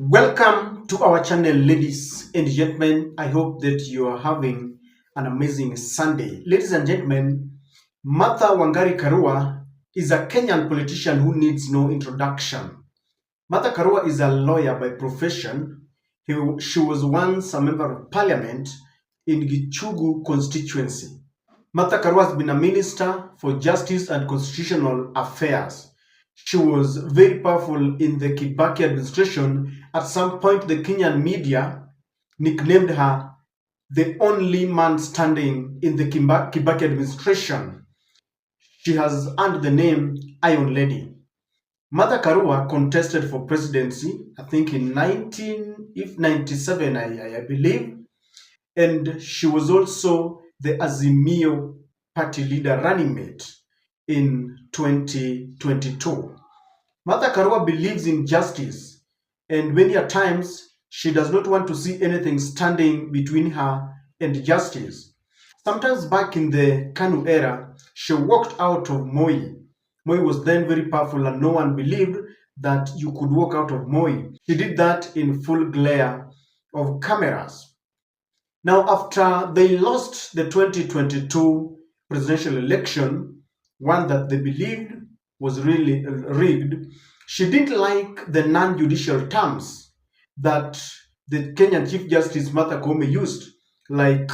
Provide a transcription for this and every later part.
Welcome to our channel, ladies and gentlemen. I hope that you are having an amazing Sunday. Ladies and gentlemen, Martha Karua is a Kenyan politician who needs no introduction. Martha Karua is a lawyer by profession. She was once a member of parliament in Gichugu constituency. Martha Karua has been a minister for justice and constitutional affairs. She was very powerful in the Kibaki administration. At some point, the Kenyan media nicknamed her the only man standing in the Kibaki administration. She has earned the name Iron Lady. Martha Karua contested for presidency, I think in 1997, I believe, and she was also the Azimio party leader running mate in 2022. Martha Karua believes in justice, and many a times she does not want to see anything standing between her and justice. Sometimes back in the Kanu era, she walked out of Moi. Moi was then very powerful and no one believed that you could walk out of Moi. She did that in full glare of cameras. Now, after they lost the 2022 presidential election, one that they believed was really rigged, she didn't like the non-judicial terms that the Kenyan Chief Justice Martha Koome used, like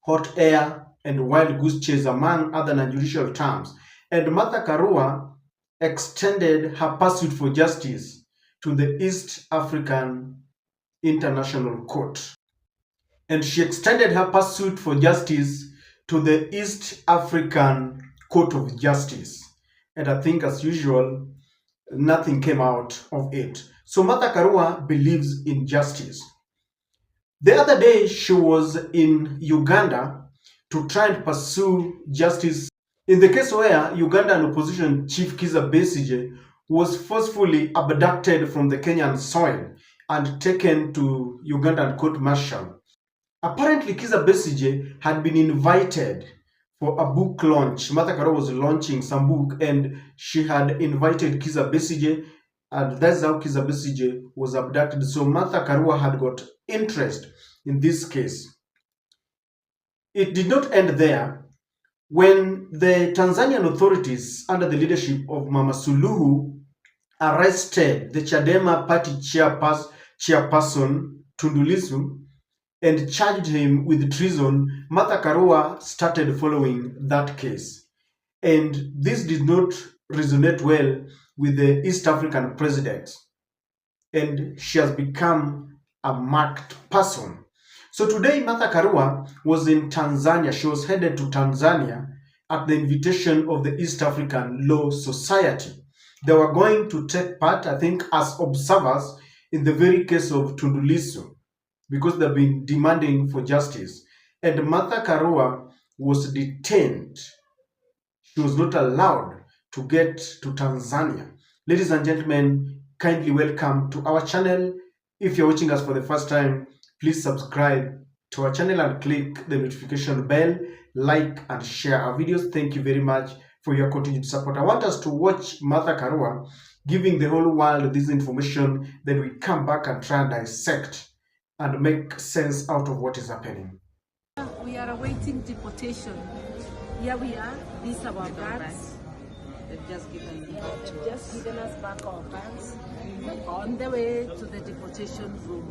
hot air and wild goose chase, among other non-judicial terms. And Martha Karua extended her pursuit for justice to the East African International Court. And she extended her pursuit for justice to the East African Court of Justice. And I think, as usual, nothing came out of it. So Martha Karua believes in justice. The other day, she was in Uganda to try and pursue justice in the case where Ugandan opposition chief Kizza Besigye was forcefully abducted from the Kenyan soil and taken to Ugandan court-martial. Apparently, Kizza Besigye had been invited for a book launch. Martha Karua was launching some book and she had invited Kizza Besigye, and that's how Kizza Besigye was abducted. So Martha Karua had got interest in this case. It did not end there. When the Tanzanian authorities, under the leadership of Mama Suluhu, arrested the Chadema party chairperson Tundu Lissu and charged him with treason, Martha Karua started following that case. And this did not resonate well with the East African president. And she has become a marked person. So today, Martha Karua was in Tanzania. She was headed to Tanzania at the invitation of the East African Law Society. They were going to take part, I think, as observers in the very case of Tundu Lissu, because they've been demanding for justice. And Martha Karua was detained. She was not allowed to get to Tanzania. Ladies and gentlemen, kindly welcome to our channel. If you're watching us for the first time, please subscribe to our channel and click the notification bell, like and share our videos. Thank you very much for your continued support. I want us to watch Martha Karua giving the whole world this information, then we come back and try and dissect and make sense out of what is happening. We are awaiting deportation. Here we are. These are our bags. They've just given us back our bags on the way to the deportation room.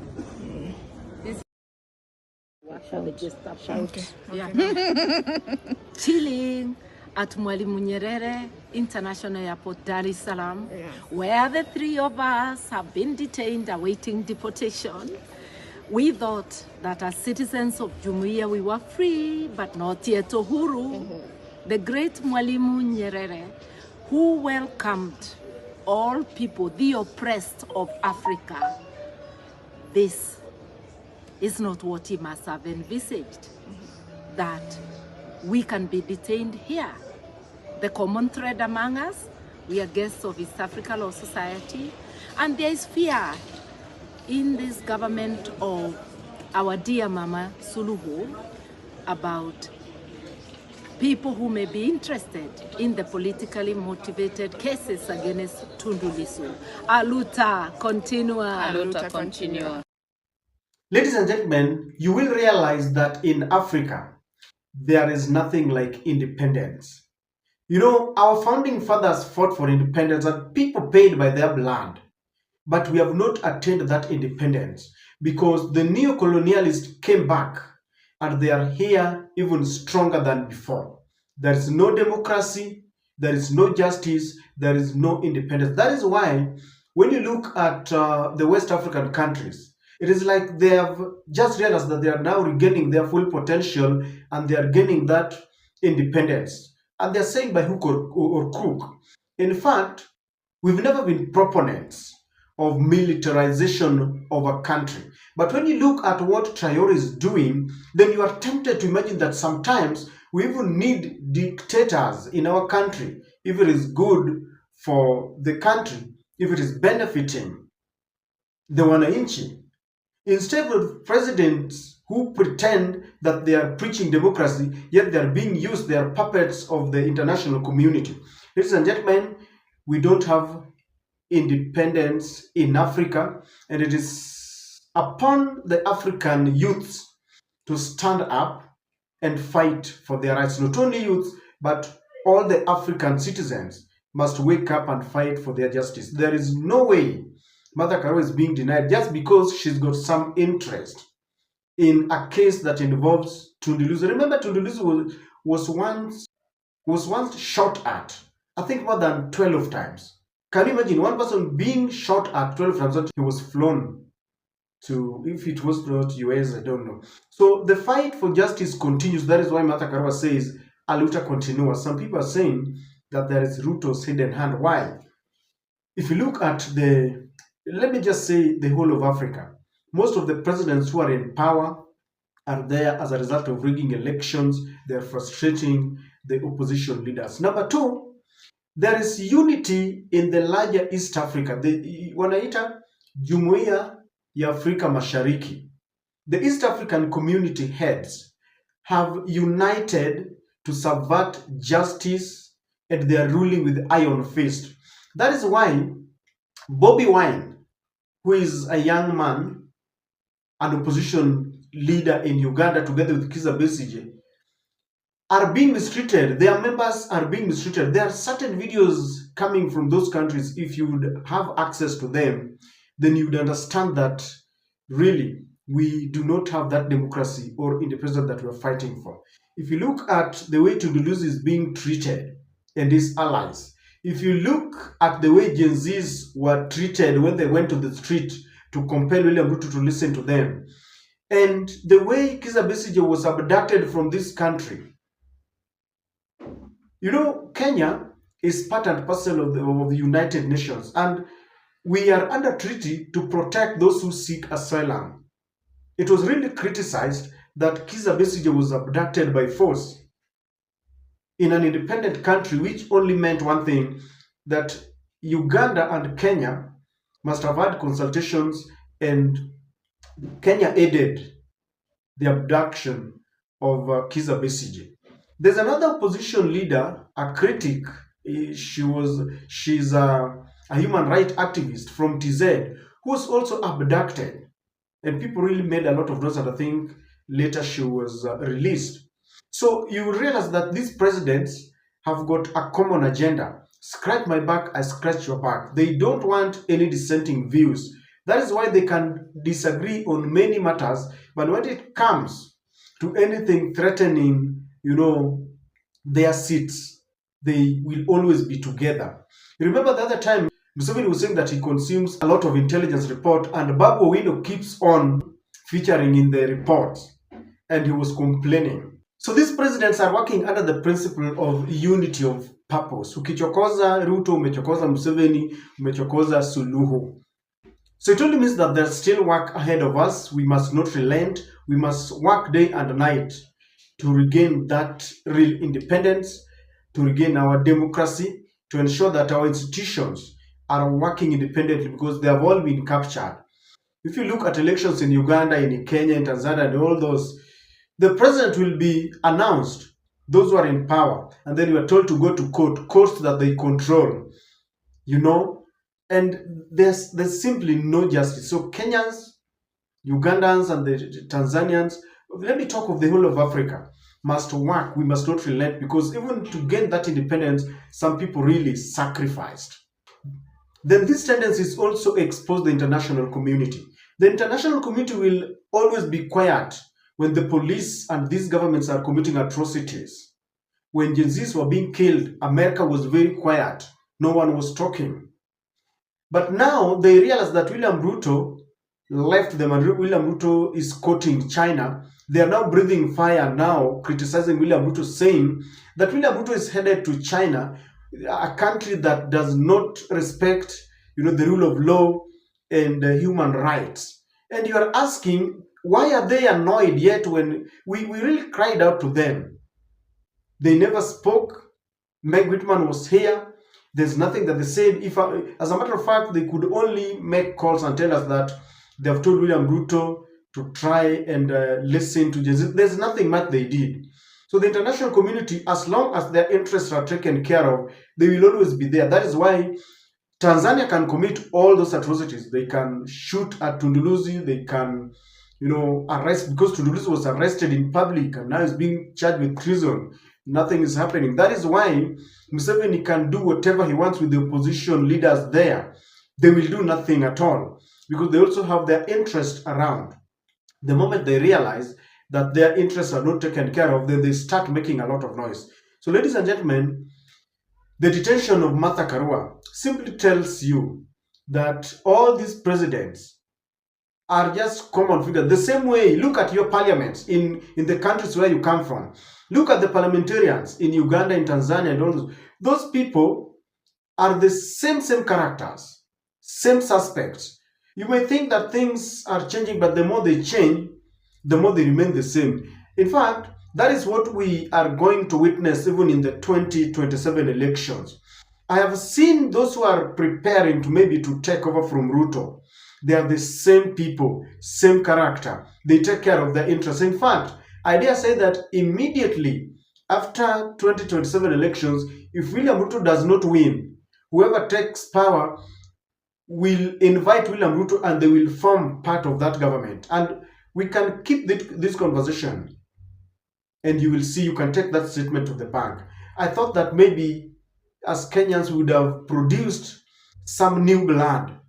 Chilling at Mwalimu Nyerere International Airport, Dar es Salaam, where the three of us have been detained awaiting deportation. We thought that as citizens of Jumuiya we were free, but not yet uhuru. The great Mwalimu Nyerere, who welcomed all people, the oppressed of Africa, this is not what he must have envisaged, that we can be detained here. The common thread among us, we are guests of East Africa Law Society, and there is fear in this government of our dear Mama Suluhu about people who may be interested in the politically motivated cases against Tundu Lissu. Aluta continua. Aluta continua. Ladies and gentlemen, you will realize that in Africa, there is nothing like independence. You know, our founding fathers fought for independence and people paid by their blood. But we have not attained that independence because the neo-colonialists came back and they are here even stronger than before. There is no democracy, there is no justice, there is no independence. That is why when you look at the West African countries, it is like they have just realized that they are now regaining their full potential and they are gaining that independence. And they're saying by hook or crook. In fact, we've never been proponents of militarization of a country. But when you look at what Traore is doing, then you are tempted to imagine that sometimes we even need dictators in our country if it is good for the country, if it is benefiting the wananchi. Instead of presidents who pretend that they are preaching democracy, yet they are being used, they are puppets of the international community. Ladies and gentlemen, we don't have independence in Africa, and it is upon the African youths to stand up and fight for their rights. Not only youths, but all the African citizens must wake up and fight for their justice. There is no way Martha Karua is being denied just because she's got some interest in a case that involves Tundu Lissu. Remember, Tundu Lissu was once shot at, I think more than 12 times. Can you imagine one person being shot at 12 times that he was flown to, if it was not US, I don't know. So the fight for justice continues. That is why Martha Karua says, Aluta continua. Some people are saying that there is Ruto's hidden hand. Why? If you look at let me just say the whole of Africa, most of the presidents who are in power are there as a result of rigging elections. They're frustrating the opposition leaders. Number two, there is unity in the larger East Africa. Wanaita Jumuiya ya Afrika Mashariki. The East African community heads have united to subvert justice and they are ruling with iron fist. That is why Bobby Wine, who is a young man, an opposition leader in Uganda together with Kizza Besigye, are being mistreated. Their members are being mistreated. There are certain videos coming from those countries. If you would have access to them, then you would understand that really we do not have that democracy or independence that we're fighting for. If you look at the way Tundu Lissu is being treated and his allies, if you look at the way Gen Zs were treated when they went to the street to compel William Ruto to listen to them, and the way Kizza Besigye was abducted from this country. You know, Kenya is part and parcel of the United Nations, and we are under treaty to protect those who seek asylum. It was really criticized that Kizza Besigye was abducted by force in an independent country, which only meant one thing, that Uganda and Kenya must have had consultations, and Kenya aided the abduction of Kizza Besigye. There's another opposition leader, a critic. She's a human rights activist from TZ who was also abducted, and people really made a lot of noise, and I think later she was released. So you realize that these presidents have got a common agenda. Scratch my back, I scratch your back. They don't want any dissenting views. That is why they can disagree on many matters, but when it comes to anything threatening, you know, their seats, they will always be together. You remember the other time, Museveni was saying that he consumes a lot of intelligence report, and Babu Owino keeps on featuring in the reports, and he was complaining. So these presidents are working under the principle of unity of purpose. Ukichokoza Ruto, umechokoza Museveni, umechokoza Suluhu. So it only means that there's still work ahead of us. We must not relent. We must work day and night to regain that real independence, to regain our democracy, to ensure that our institutions are working independently, because they have all been captured. If you look at elections in Uganda, in Kenya, in Tanzania, and all those, the president will be announced those who are in power, and then you are told to go to courts that they control, and there's simply no justice. So Kenyans, Ugandans, and the Tanzanians, let me talk of the whole of Africa, must work. We must not relent, because even to gain that independence, some people really sacrificed. Then these tendencies also expose the international community. The international community will always be quiet when the police and these governments are committing atrocities. When Gen Zs were being killed, America was very quiet. No one was talking. But now they realize that William Ruto left them, and William Ruto is quoting China. They are now breathing fire now, criticizing William Ruto, saying that William Ruto is headed to China, a country that does not respect, the rule of law and human rights. And you are asking, why are they annoyed yet when we really cried out to them? They never spoke. Meg Whitman was here. There's nothing that they said. As a matter of fact, they could only make calls and tell us that they have told William Ruto to try and listen to Jesus. There's nothing much they did. So the international community, as long as their interests are taken care of, they will always be there. That is why Tanzania can commit all those atrocities. They can shoot at Tundu-Lissu. They can, arrest, because Tundu-Lissu was arrested in public and now is being charged with treason. Nothing is happening. That is why Museveni can do whatever he wants with the opposition leaders there. They will do nothing at all, because they also have their interest around. The moment they realize that their interests are not taken care of, then they start making a lot of noise. So, ladies and gentlemen, the detention of Martha Karua simply tells you that all these presidents are just common figures. The same way, look at your parliaments in the countries where you come from. Look at the parliamentarians in Uganda, in Tanzania, and all those. Those people are the same characters, same suspects. You may think that things are changing, but the more they change, the more they remain the same. In fact, that is what we are going to witness even in the 2027 elections. I have seen those who are preparing to take over from Ruto. They are the same people, same character. They take care of their interests. In fact, I dare say that immediately after 2027 elections, if William Ruto does not win, whoever takes power will invite William Ruto and they will form part of that government. And we can keep this conversation, and you will see, you can take that statement to the bank. I thought that maybe as Kenyans we would have produced some new blood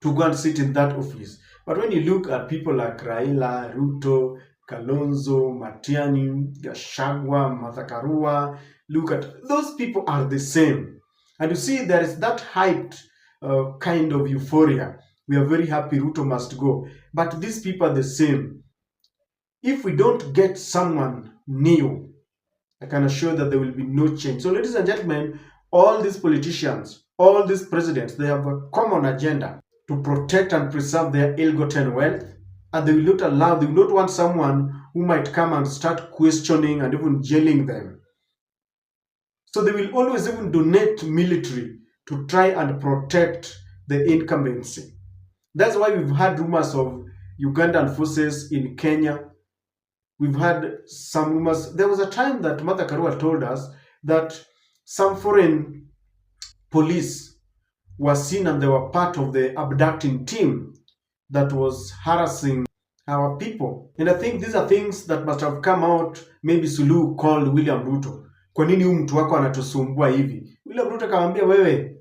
to go and sit in that office. But when you look at people like Raila, Ruto, Kalonzo, Matiani, Gachagua, Martha Karua, look at those people are the same. And you see, there is that hyped kind of euphoria. We are very happy Ruto must go. But these people are the same. If we don't get someone new, I can assure that there will be no change. So, ladies and gentlemen, all these politicians, all these presidents, they have a common agenda to protect and preserve their ill-gotten wealth. And they will not want someone who might come and start questioning and even jailing them. So they will always even donate military to try and protect the incumbency. That's why we've had rumors of Ugandan forces in Kenya. We've had some rumors. There was a time that Martha Karua told us that some foreign police were seen and they were part of the abducting team that was harassing our people. And I think these are things that must have come out. Maybe Suluhu called William Ruto. Kwa nini huyu mtu wako anatusumbua hivi? William Ruto akamwambia, wewe,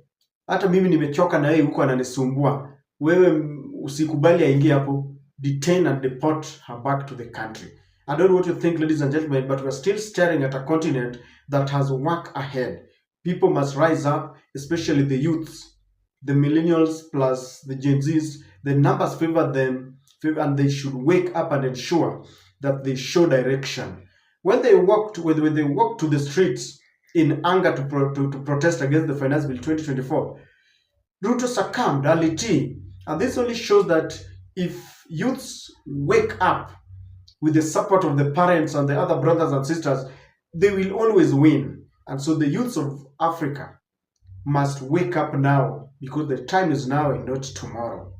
hata mimi nimechoka na yeye huko ananisumbua. Wewe usikubali aingie hapo. Detain and deport her back to the country. I don't know what you think, ladies and gentlemen, but we're still staring at a continent that has work ahead. People must rise up, especially the youths, the millennials plus the Gen Zs. The numbers favor them, and they should wake up and ensure that they show direction. When they walk to the streets in anger to protest against the Finance Bill 2024, Ruto succumbed, Ali. And this only shows that if youths wake up with the support of the parents and the other brothers and sisters, they will always win. And so the youths of Africa must wake up now, because the time is now and not tomorrow.